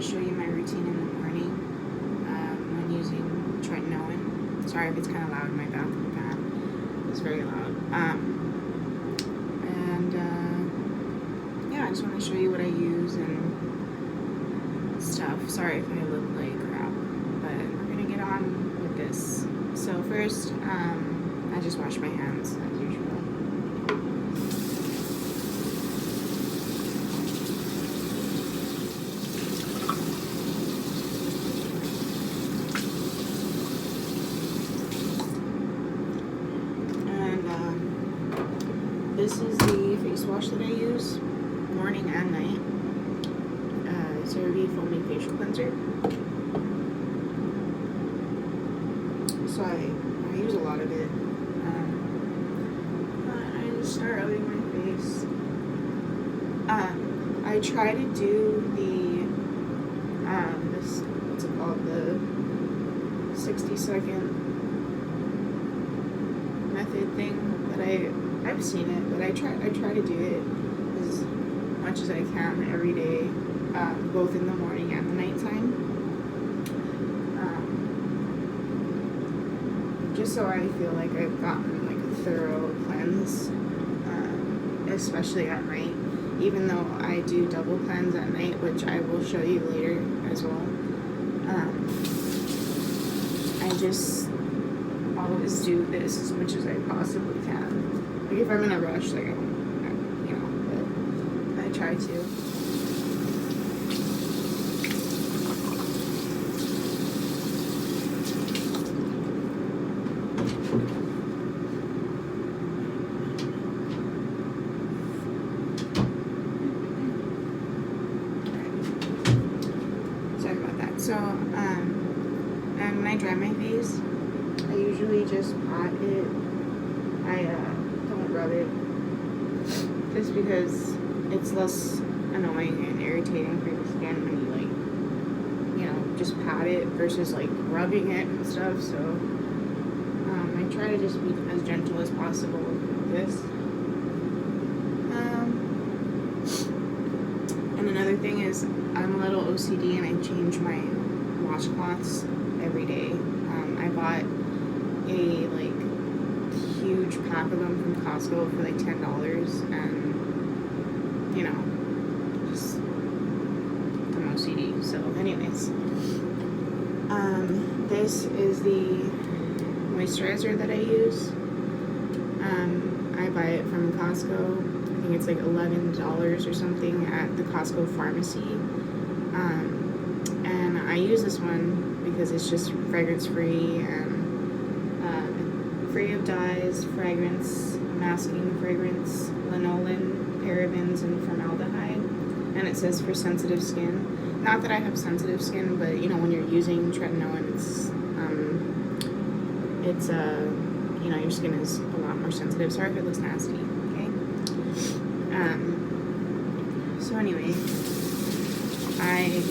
show you my routine in the morning when using Tretinoin. Sorry if it's kind of loud in my bathroom fan. It's very loud. Yeah, I just want to show you what I use and stuff. Sorry if I look like crap, but we're gonna get on with this. So first, I just wash my hands as usual. This is the face wash that I use, morning and night. It's a CeraVe Foaming Facial Cleanser. So I use a lot of it. I just start rubbing my face. I try to do this, what's it called, the 60-second method thing that I've seen it, but I try to do it as much as I can every day, both in the morning and the nighttime, just so I feel like I've gotten like a thorough cleanse, especially at night. Even though I do double cleanse at night, which I will show you later as well. I just always do this as much as I possibly can. Like if I'm in a rush, like but I try to. Sorry about that. So, and when I dry my face, I usually just pat it. I don't rub it, just because it's less annoying and irritating for the skin when you just pat it versus like rubbing it and stuff. So I try to just be as gentle as possible with this. And another thing is, I'm a little OCD and I change my washcloths every day. I bought a huge pack of them from Costco for like $10, and just I'm OCD. So anyways, this is the moisturizer that I use. I buy it from Costco. I think it's like $11 or something at the Costco pharmacy. And I use this one because it's just fragrance free and free of dyes, fragrance, masking fragrance, lanolin, parabens, and formaldehyde. And it says for sensitive skin. Not that I have sensitive skin, but when you're using Tretinoin, it's your skin is a lot more sensitive. Sorry if it looks nasty. Okay. So anyway, I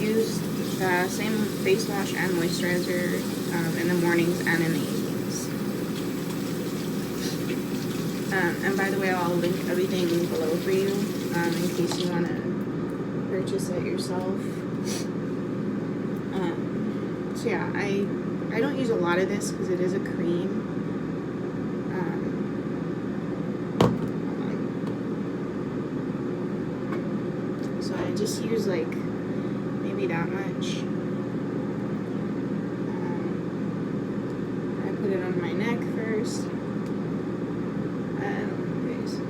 use the same face wash and moisturizer in the mornings and in the evenings. And by the way, I'll link everything below for you in case you want to purchase it yourself. So yeah, I don't use a lot of this because it is a cream. So I just use like maybe that much. I put it on my neck first. Anyways.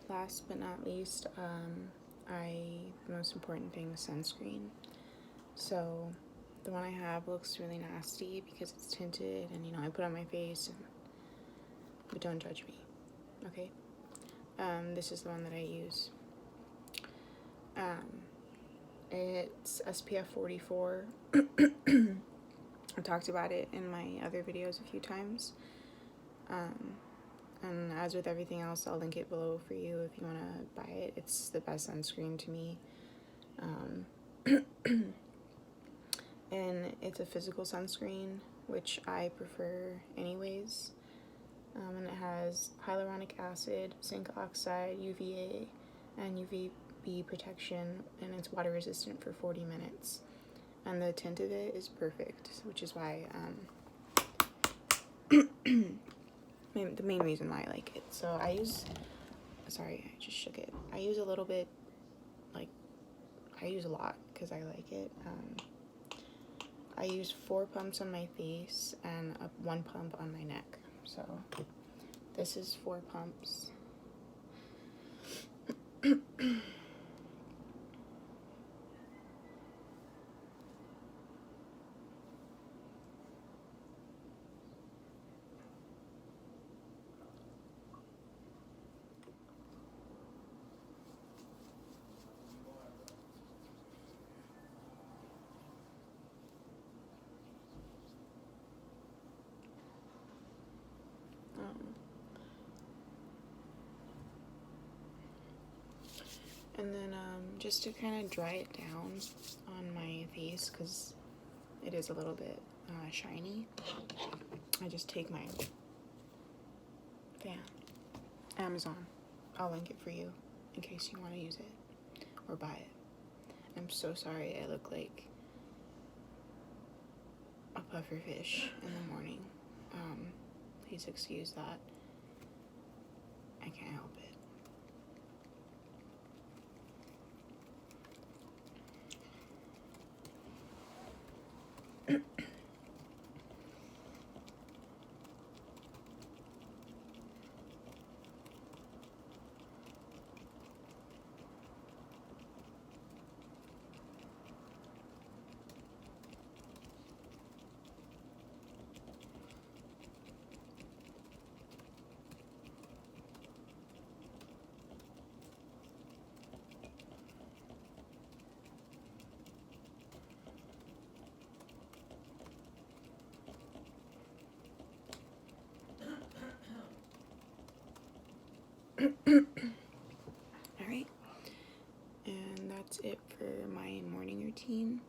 Last but not least, the most important thing is sunscreen. So the one I have looks really nasty because it's tinted, and I put it on my face, but don't judge me, okay? This is the one that I use. It's SPF 44. I talked about it in my other videos a few times. And as with everything else, I'll link it below for you if you want to buy it. It's the best sunscreen to me. And it's a physical sunscreen, which I prefer anyways. And it has hyaluronic acid, zinc oxide, UVA, and UV protection, and it's water resistant for 40 minutes. And the tint of it is perfect, which is why, the main reason why I like it. So I use, sorry, I just shook it. I use a little bit, I use a lot because I like it. I use 4 pumps on my face and 1 pump on my neck. So this is 4 pumps. And then just to kind of dry it down on my face, because it is a little bit shiny, I just take my fan. Amazon. I'll link it for you in case you want to use it or buy it. I'm so sorry I look like a puffer fish in the morning. Please excuse that. I can't help it. Alright, and that's it for my morning routine.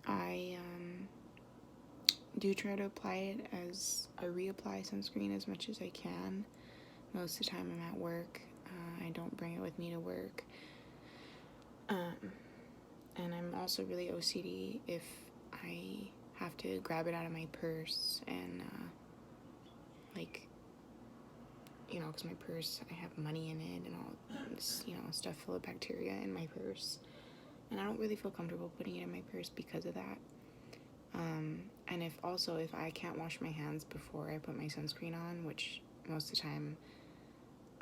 I do try to apply it as I reapply sunscreen as much as I can. Most of the time I'm at work. I don't bring it with me to work. And I'm also really OCD if I have to grab it out of my purse and because my purse, I have money in it and all this, stuff full of bacteria in my purse. And I don't really feel comfortable putting it in my purse because of that. And if I can't wash my hands before I put my sunscreen on, which most of the time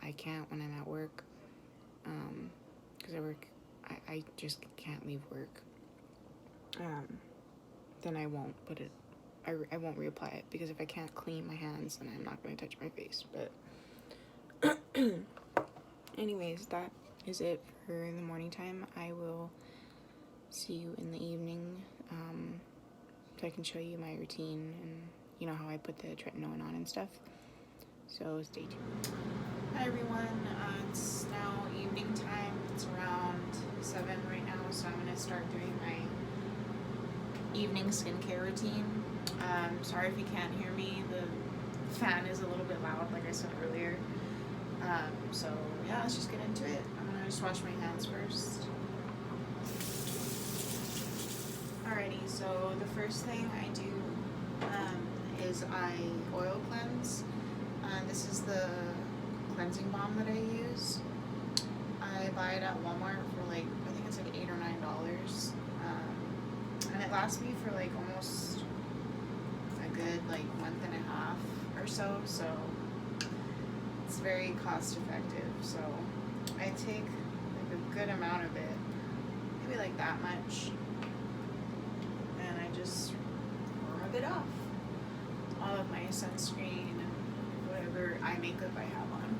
I can't when I'm at work, because I just can't leave work, then I won't put it, I won't reapply it, because if I can't clean my hands, then I'm not going to touch my face. But anyways, that is it for the morning time. I will see you in the evening, so I can show you my routine and how I put the tretinoin on and stuff. So stay tuned. Hi everyone, it's now evening time. It's around 7 right now, so I'm going to start doing my evening skincare routine. Sorry if you can't hear me, the fan is a little bit loud like I said earlier. So yeah, let's just get into it. I'm going to just wash my hands first. Alrighty, so the first thing I do is I oil cleanse. This is the cleansing balm that I use. I buy it at Walmart for I think it's $8 or $9. And it lasts me for almost a good month and a half or so. So it's very cost effective. So I take a good amount of it, maybe that much, and I just rub it off. All of my sunscreen and whatever eye makeup I have on.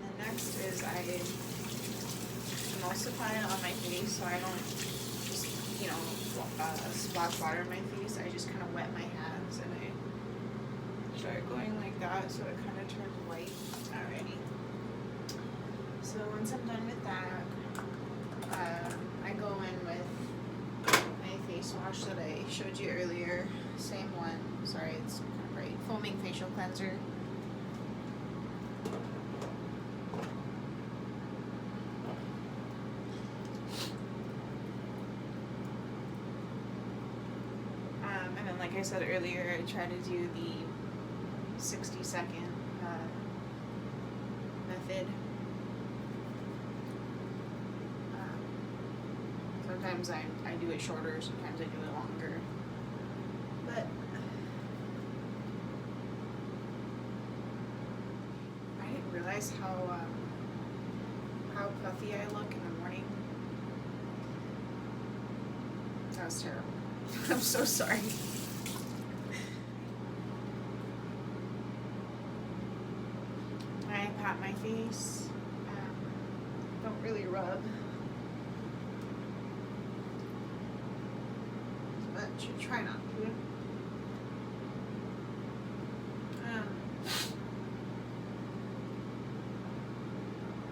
And then next is I emulsify it on my face, so I don't just, splash water in my face. I just kind of wet my hands and I start going like that, so it kind of turns white already. So once I'm done with that, I go in with my face wash that I showed you earlier, same one. Sorry, it's kind of bright. Foaming facial cleanser. And then, like I said earlier, I try to do the 60-second method. Sometimes I do it shorter, sometimes I do it longer. But I didn't realize how puffy I look in the morning. That was terrible. I'm so sorry. I pat my face. Don't really rub. But should try not to.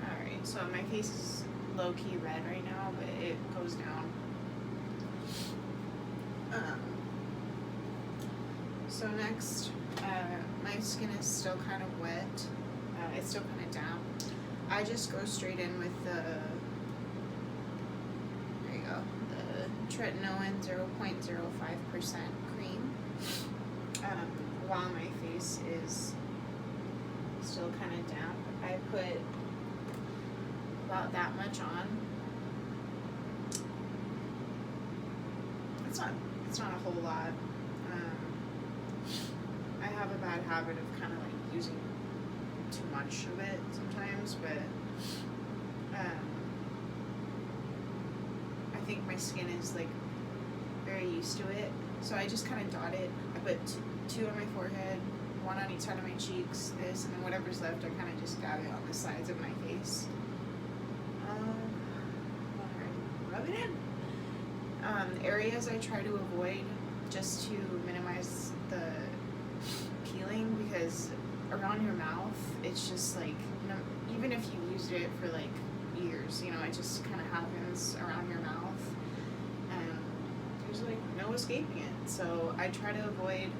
Alright, so my face is low-key red right now, but it goes down. So next, my skin is still kind of wet. It's still kind of damp. I just go straight in with the, there you go, the Tretinoin 0.05% cream, while my face is still kind of damp. I put about that much on. It's not a whole lot. I have a bad habit of kind of like using too much of it sometimes, but I think my skin is like very used to it, so I just kind of dot it. I put two on my forehead, one on each side of my cheeks, this, and then whatever's left I kind of just dab it on the sides of my face. Rub it in. Areas I try to avoid just to minimize the peeling, because around your mouth it's just like, you know, even if you used it for like years, you know, it just kind of happens around your mouth and there's like no escaping it. So I try to avoid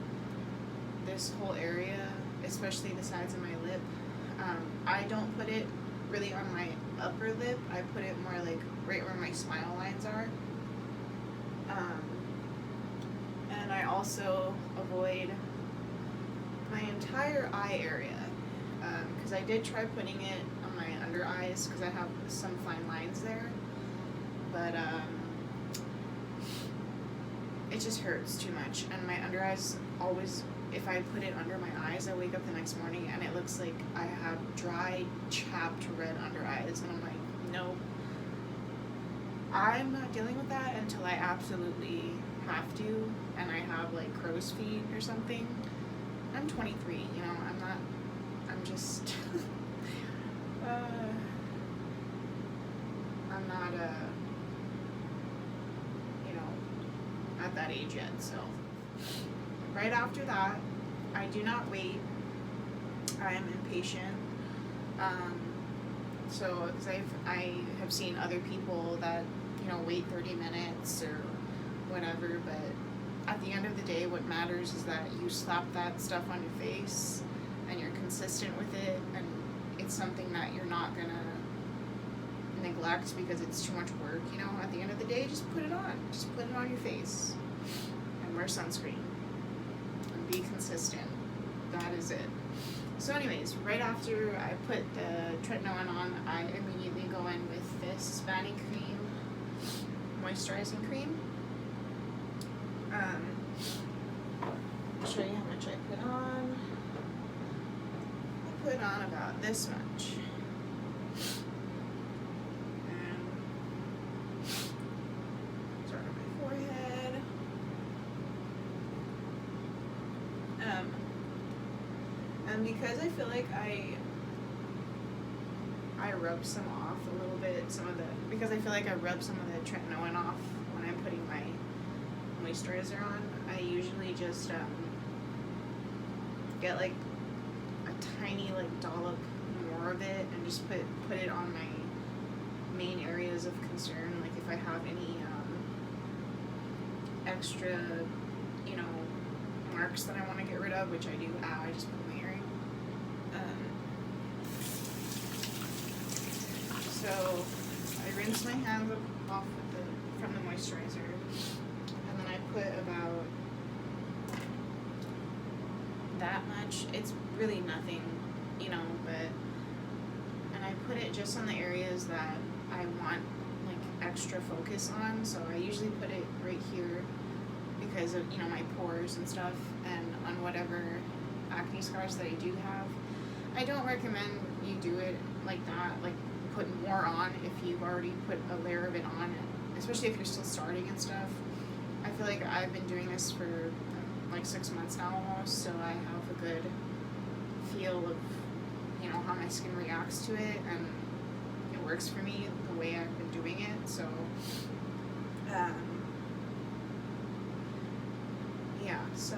this whole area, especially the sides of my lip. I don't put it really on my upper lip. I put it more like right where my smile lines are. And I also avoid my entire eye area, because I did try putting it on my under eyes because I have some fine lines there, but it just hurts too much, and my under eyes always, if I put it under my eyes, I wake up the next morning and it looks like I have dry, chapped red under eyes, and I'm like, nope, I'm not dealing with that until I absolutely have to, and I have like crow's feet or something. I'm 23, you know, I'm just, I'm not, you know, at that age yet, so. Right after that, I do not wait. I am impatient. So, because I have seen other people that, you know, wait 30 minutes or whatever, but at the end of the day, what matters is that you slap that stuff on your face and you're consistent with it, and it's something that you're not gonna neglect because it's too much work, you know. At the end of the day, just put it on. Just put it on your face and wear sunscreen and be consistent. That is it. So anyways, right after I put the Tretinoin on, I immediately go in with this Vanny Cream moisturizing cream. I'll show you how much I put on. I put on about this much. And start on my forehead. And because I feel like I rub some off a little bit, because I feel like I rub some of the Tretinoin off when I'm putting my moisturizer on, I usually just get like a tiny like dollop more of it and just put it on my main areas of concern, like if I have any extra, you know, marks that I want to get rid of, which I do have. I just put my earring. So I rinse my hands off from the moisturizer, and then I put about that much. It's really nothing, you know, and I put it just on the areas that I want like extra focus on. So I usually put it right here because of, you know, my pores and stuff, and on whatever acne scars that I do have. I don't recommend you do it like that, like put more on if you've already put a layer of it on, especially if you're still starting and stuff. I feel like I've been doing this for like 6 months now almost, so I have a good feel of, you know, how my skin reacts to it, and it works for me the way I've been doing it. So yeah, so,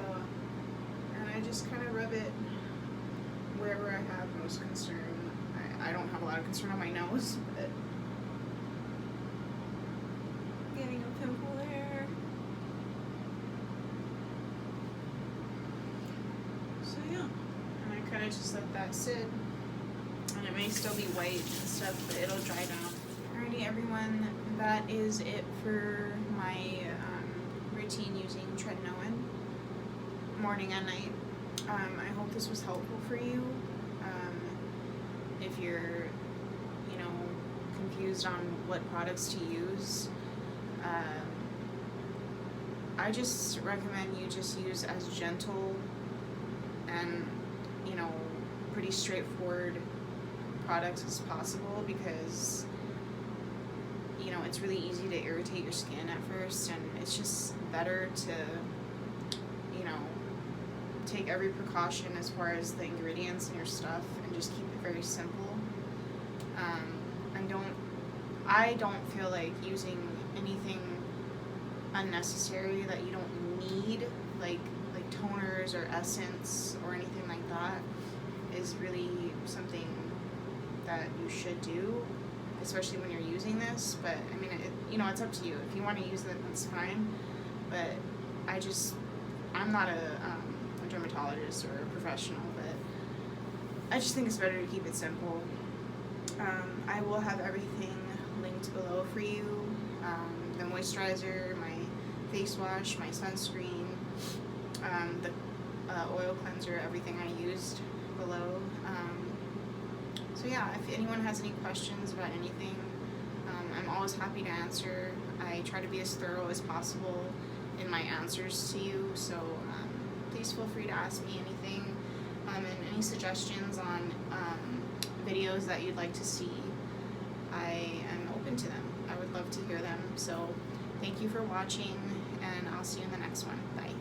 and I just kind of rub it wherever I have most concern. I don't have a lot of concern on my nose, but getting a pimple there. So yeah, and I kind of just let that sit, and it may still be white and stuff, but it'll dry down. Alrighty everyone, that is it for my routine using Tretinoin, morning and night. I hope this was helpful for you. If you're, you know, confused on what products to use, I just recommend you just use as gentle and, you know, pretty straightforward products as possible, because, you know, it's really easy to irritate your skin at first, and it's just better to, you know, take every precaution as far as the ingredients in your stuff and just keep it very simple. And I don't feel like using anything unnecessary that you don't need, like toners or essence or anything like that, is really something that you should do, especially when you're using this. But I mean, you know, it's up to you. If you want to use it, that's fine. But I'm not a dermatologist or a professional, but I just think it's better to keep it simple. I will have everything linked below for you. The moisturizer, my face wash, my sunscreen, the oil cleanser, everything I used below. So yeah, if anyone has any questions about anything, I'm always happy to answer. I try to be as thorough as possible in my answers to you, so please feel free to ask me anything, and any suggestions on videos that you'd like to see. I am open to them. I would love to hear them. So thank you for watching, and I'll see you in the next one. Bye.